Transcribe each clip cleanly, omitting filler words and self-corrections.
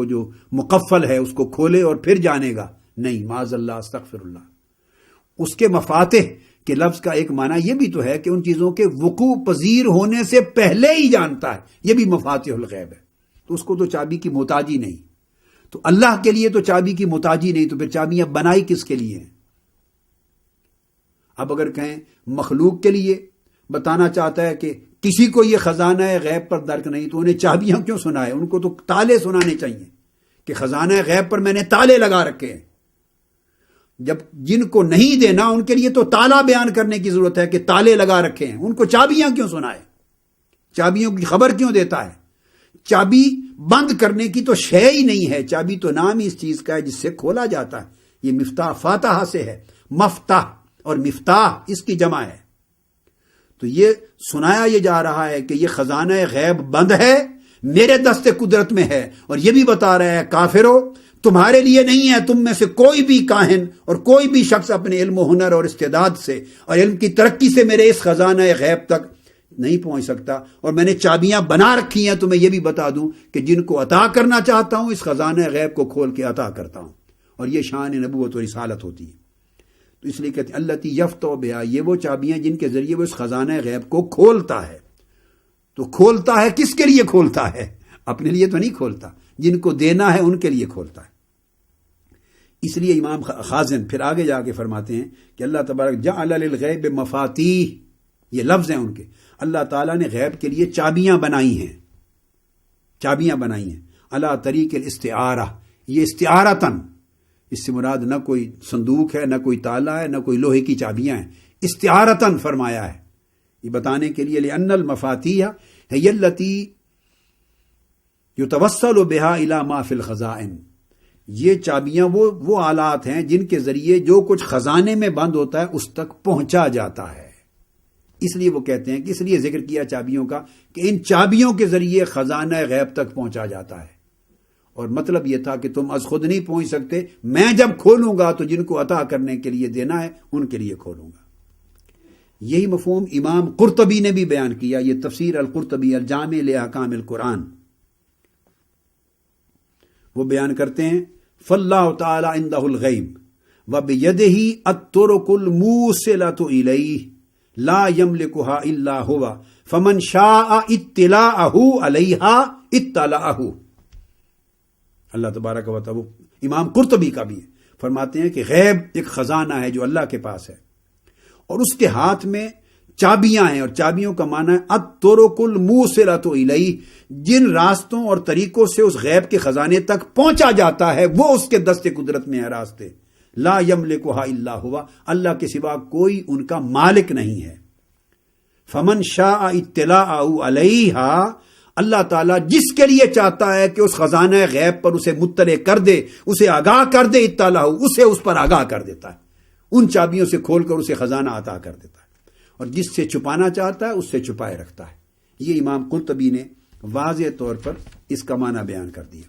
کو جو مقفل ہے اس کو کھولے اور پھر جانے گا، نہیں، معاذ اللہ، استغفر اللہ۔ اس کے مفاتح کے لفظ کا ایک معنی یہ بھی تو ہے کہ ان چیزوں کے وقوع پذیر ہونے سے پہلے ہی جانتا ہے، یہ بھی مفاتح الغیب ہے، تو اس کو تو چابی کی محتاجی نہیں۔ تو اللہ کے لیے تو چابی کی محتاجی نہیں، تو پھر چابیاں بنائی کس کے لیے ہیں؟ اب اگر کہیں مخلوق کے لیے بتانا چاہتا ہے کہ کسی کو یہ خزانہ غیب پر درک نہیں، تو انہیں چابیاں کیوں سنائے؟ ان کو تو تالے سنانے چاہیے کہ خزانہ غیب پر میں نے تالے لگا رکھے ہیں۔ جب جن کو نہیں دینا ان کے لیے تو تالا بیان کرنے کی ضرورت ہے کہ تالے لگا رکھے ہیں، ان کو چابیاں کیوں سنائے؟ چابیوں کی خبر کیوں دیتا ہے؟ چابی بند کرنے کی تو شے ہی نہیں ہے، چابی تو نام ہی اس چیز کا ہے جس سے کھولا جاتا ہے۔ یہ مفتاح فاتحہ سے ہے، مفتاح، اور مفتاح اس کی جمع ہے۔ تو یہ سنایا یہ جا رہا ہے کہ یہ خزانہ غیب بند ہے، میرے دست قدرت میں ہے، اور یہ بھی بتا رہا ہے کافرو تمہارے لیے نہیں ہے، تم میں سے کوئی بھی کاہن اور کوئی بھی شخص اپنے علم و ہنر اور استعداد سے اور علم کی ترقی سے میرے اس خزانہ غیب تک نہیں پہنچ سکتا، اور میں نے چابیاں بنا رکھی ہیں۔ تو میں یہ بھی بتا دوں کہ جن کو عطا کرنا چاہتا ہوں اس خزانہ غیب کو کھول کے عطا کرتا ہوں، اور یہ شان نبوت و رسالت ہوتی ہے۔ تو اس لیے کہتے ہیں اللتی یفتح بہا، یہ وہ چابیاں جن کے ذریعے وہ اس خزانہ غیب کو کھولتا ہے۔ تو کھولتا ہے کس کے لیے کھولتا ہے؟ اپنے لیے تو نہیں کھولتا، جن کو دینا ہے ان کے لیے کھولتا ہے۔ اس لیے امام خازن پھر آگے جا کے فرماتے ہیں کہ اللہ تبارک جعل للغیب مفاتیح، یہ لفظ ہیں ان کے، اللہ تعالیٰ نے غیب کے لیے چابیاں بنائی ہیں، چابیاں بنائی ہیں علی طریق الاستعارہ، یہ استعارتاً، اس سے مراد نہ کوئی صندوق ہے، نہ کوئی تالا ہے، نہ کوئی لوہے کی چابیاں ہیں، استعارتاً فرمایا ہے یہ بتانے کے لیے لأن المفاتیح ہی التی یتوسل بہا الی ما فی الخزائن، یہ چابیاں وہ آلات ہیں جن کے ذریعے جو کچھ خزانے میں بند ہوتا ہے اس تک پہنچا جاتا ہے۔ اس لیے وہ کہتے ہیں کہ اس لیے ذکر کیا چابیوں کا کہ ان چابیوں کے ذریعے خزانہ غیب تک پہنچا جاتا ہے، اور مطلب یہ تھا کہ تم از خود نہیں پہنچ سکتے، میں جب کھولوں گا تو جن کو عطا کرنے کے لیے دینا ہے ان کے لیے کھولوں گا۔ یہی مفہوم امام قرطبی نے بھی بیان کیا، یہ تفسیر القرطبی الجامع لاحکام القرآن، وہ بیان کرتے ہیں فاللہ تعالی عندہ الغیب وبیدہ الطرق الموصلۃ الیہ لا یملکها الا هو فمن شاء اطلاعہ علیہا اطلعہ۔ اللہ تبارک و تعالی امام قرطبی کا بھی ہے، فرماتے ہیں کہ غیب ایک خزانہ ہے جو اللہ کے پاس ہے، اور اس کے ہاتھ میں چابیاں ہیں، اور چابیوں کا معنی ہے الطرق الموصلۃ الیہ، جن راستوں اور طریقوں سے اس غیب کے خزانے تک پہنچا جاتا ہے وہ اس کے دست قدرت میں ہے راستے، لا یملکها الا هو، اللہ کے سوا کوئی ان کا مالک نہیں ہے۔ فمن شاء اطلاعہ علیہا، اللہ تعالیٰ جس کے لیے چاہتا ہے کہ اس خزانہ غیب پر اسے مطلع کر دے، اسے آگاہ کر دے، اطلاع اسے اس پر آگاہ کر دیتا ہے، ان چابیوں سے کھول کر اسے خزانہ عطا کر دیتا ہے، اور جس سے چھپانا چاہتا ہے اس سے چھپائے رکھتا ہے۔ یہ امام قرطبی نے واضح طور پر اس کا معنی بیان کر دیا۔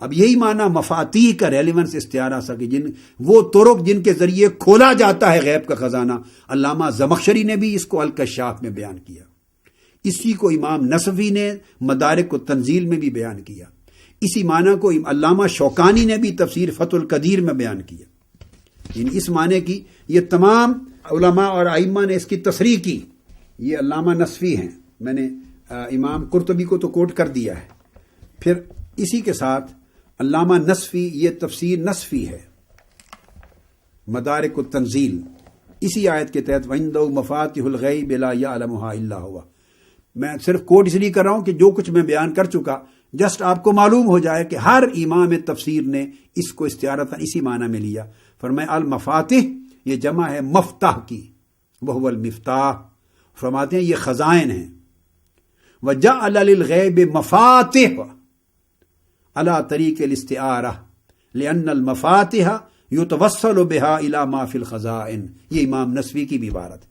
اب یہی معنی مفاتیح کا ریلیونس استعارہ سا کہ وہ طرق جن کے ذریعے کھولا جاتا ہے غیب کا خزانہ، علامہ زمخشری نے بھی اس کو الکشاف میں بیان کیا، اسی کو امام نصفی نے مدارک التنزیل میں بھی بیان کیا، اسی معنی کو علامہ شوکانی نے بھی تفسیر فتح القدیر میں بیان کیا۔ یعنی اس معنی کی یہ تمام علماء اور ائمہ نے اس کی تصریح کی، یہ علامہ نصفی ہیں، میں نے امام قرطبی کو تو کوٹ کر دیا ہے، پھر اسی کے ساتھ علامہ نصفی، یہ تفسیر نصفی ہے مدارک التنزیل، اسی آیت کے تحت وَعِندَهُ مَفَاتِحُ الْغَیْبِ لَا يَعْلَمُهَا إِلَّا هُوَ، میں صرف کوٹ اس لیے کر رہا ہوں کہ جو کچھ میں بیان کر چکا جسٹ آپ کو معلوم ہو جائے کہ ہر امام تفسیر نے اس کو استعارتاً اسی معنی میں لیا۔ فرمایا المفاتح، یہ جمع ہے مفتاح کی، وہو المفتاح، فرماتے ہیں یہ خزائن ہیں۔ وَجَعَلَ لِلْغَیْبِ مَفَاتِحَ عَلَى طریق الاستعارہ لِأَنَّ الْمَفَاتِحَ يُتَوَسَّلُ بِهَا إِلَى مَا فِي الْخَزَائِن، یہ امام نصفی کی بھی عبارت۔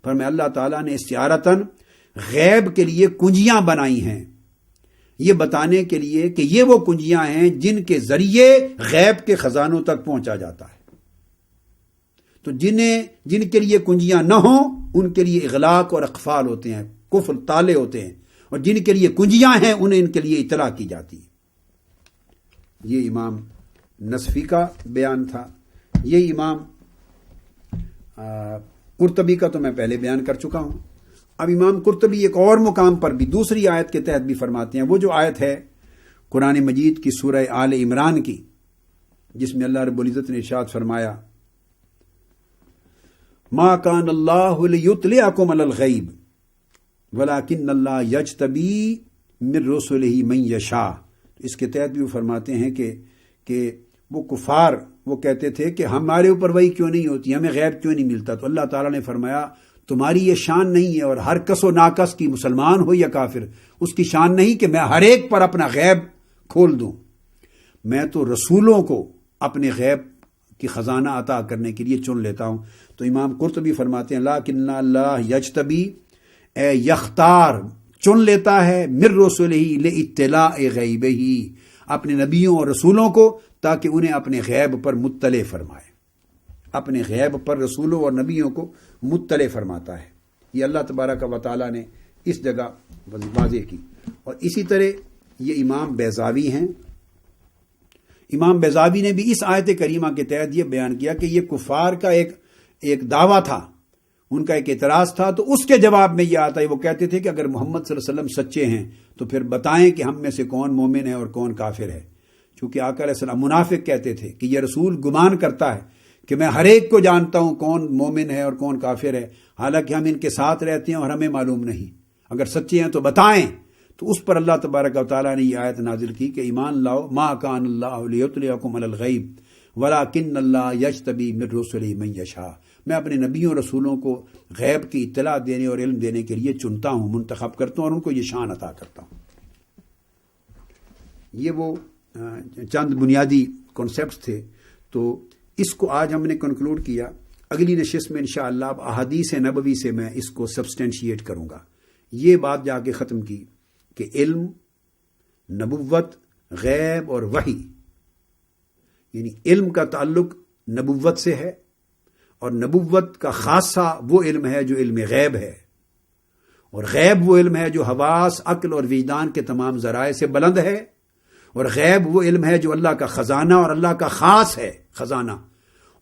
فرمایا اللہ تعالیٰ نے استعارتاً غیب کے لیے کنجیاں بنائی ہیں، یہ بتانے کے لیے کہ یہ وہ کنجیاں ہیں جن کے ذریعے غیب کے خزانوں تک پہنچا جاتا ہے۔ تو جن کے لیے کنجیاں نہ ہوں ان کے لیے اغلاق اور اقفال ہوتے ہیں، قفل تالے ہوتے ہیں، اور جن کے لیے کنجیاں ہیں انہیں ان کے لیے اطلاع کی جاتی ہے۔ یہ امام نصفی کا بیان تھا. یہ امام قرطبی کا تو میں پہلے بیان کر چکا ہوں. اب امام قرطبی ایک اور مقام پر بھی دوسری آیت کے تحت بھی فرماتے ہیں. وہ جو آیت ہے قرآن مجید کی سورہ آل عمران کی، جس میں اللہ رب العزت نے ارشاد فرمایا ما کان اللہ لیطلعکم علی الغیب ولکن اللہ یجتبی من رسلہ من یشاء. اس کے تحت بھی وہ فرماتے ہیں کہ وہ کفار وہ کہتے تھے کہ ہمارے اوپر وحی کیوں نہیں ہوتی، ہمیں غیب کیوں نہیں ملتا. تو اللہ تعالیٰ نے فرمایا تمہاری یہ شان نہیں ہے، اور ہر کس و ناکس کی مسلمان ہو یا کافر اس کی شان نہیں کہ میں ہر ایک پر اپنا غیب کھول دوں. میں تو رسولوں کو اپنے غیب کی خزانہ عطا کرنے کے لیے چن لیتا ہوں. تو امام قرطبی فرماتے ہیں لیکن اللہ یجتبی اے یختار چن لیتا ہے من رسلہ لاطلاع غیبہ اپنے نبیوں اور رسولوں کو تاکہ انہیں اپنے غیب پر مطلع فرمائے. اپنے غیب پر رسولوں اور نبیوں کو مطلع فرماتا ہے. یہ اللہ تبارک و تعالیٰ نے اس جگہ واضح کی. اور اسی طرح یہ امام بیضاوی ہیں. امام بیضاوی نے بھی اس آیت کریمہ کے تحت یہ بیان کیا کہ یہ کفار کا ایک دعویٰ تھا، ان کا ایک اعتراض تھا. تو اس کے جواب میں یہ آتا ہے، وہ کہتے تھے کہ اگر محمد صلی اللہ علیہ وسلم سچے ہیں تو پھر بتائیں کہ ہم میں سے کون مومن ہے اور کون کافر ہے. چونکہ آقا علیہ السلام منافق کہتے تھے کہ یہ رسول گمان کرتا ہے کہ میں ہر ایک کو جانتا ہوں کون مومن ہے اور کون کافر ہے، حالانکہ ہم ان کے ساتھ رہتے ہیں اور ہمیں معلوم نہیں. اگر سچے ہیں تو بتائیں. تو اس پر اللہ تبارک و تعالیٰ نے یہ آیت نازل کی کہ ایمان لاؤ ما کان اللہ لیطلعکم علی الغیب ولکن اللہ یجتبی من رسلہ من یشاء. میں اپنے نبیوں رسولوں کو غیب کی اطلاع دینے اور علم دینے کے لیے چنتا ہوں، منتخب کرتا ہوں اور ان کو یہ شان عطا کرتا ہوں. یہ وہ چند بنیادی کانسیپٹس تھے. تو اس کو آج ہم نے کنکلوڈ کیا. اگلی نشست میں انشاءاللہ اب احادیث نبوی سے میں اس کو سبسٹینشیٹ کروں گا. یہ بات جا کے ختم کی کہ علم، نبوت، غیب اور وحی، یعنی علم کا تعلق نبوت سے ہے، اور نبوت کا خاصہ وہ علم ہے جو علم غیب ہے، اور غیب وہ علم ہے جو حواس، عقل اور وجدان کے تمام ذرائع سے بلند ہے، اور غیب وہ علم ہے جو اللہ کا خزانہ اور اللہ کا خاص ہے خزانہ،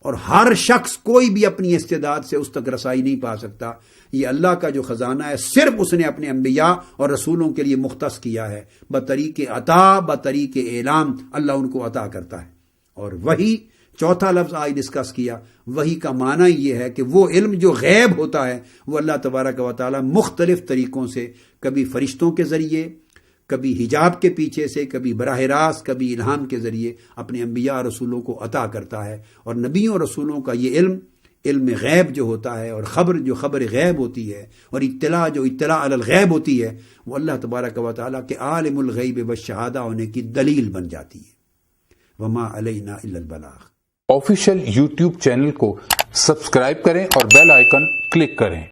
اور ہر شخص کوئی بھی اپنی استعداد سے اس تک رسائی نہیں پا سکتا. یہ اللہ کا جو خزانہ ہے صرف اس نے اپنے انبیاء اور رسولوں کے لیے مختص کیا ہے. بطریق عطا، بطریق اعلام اللہ ان کو عطا کرتا ہے. اور وحی چوتھا لفظ آج ڈسکس کیا. وحی کا معنی یہ ہے کہ وہ علم جو غیب ہوتا ہے وہ اللہ تبارک و تعالی مختلف طریقوں سے، کبھی فرشتوں کے ذریعے، کبھی حجاب کے پیچھے سے، کبھی براہ راست، کبھی الہام کے ذریعے اپنے انبیاء اور رسولوں کو عطا کرتا ہے. اور نبیوں اور رسولوں کا یہ علم غیب جو ہوتا ہے، اور خبر جو خبر غیب ہوتی ہے، اور اطلاع جو اطلاع علی الغیب ہوتی ہے، وہ اللہ تبارک و تعالیٰ کے عالم الغیب والشہادہ ہونے کی دلیل بن جاتی ہے. وما علینا الا البلاغ. آفیشیل یوٹیوب چینل کو سبسکرائب کریں اور بیل آئیکن کلک کریں.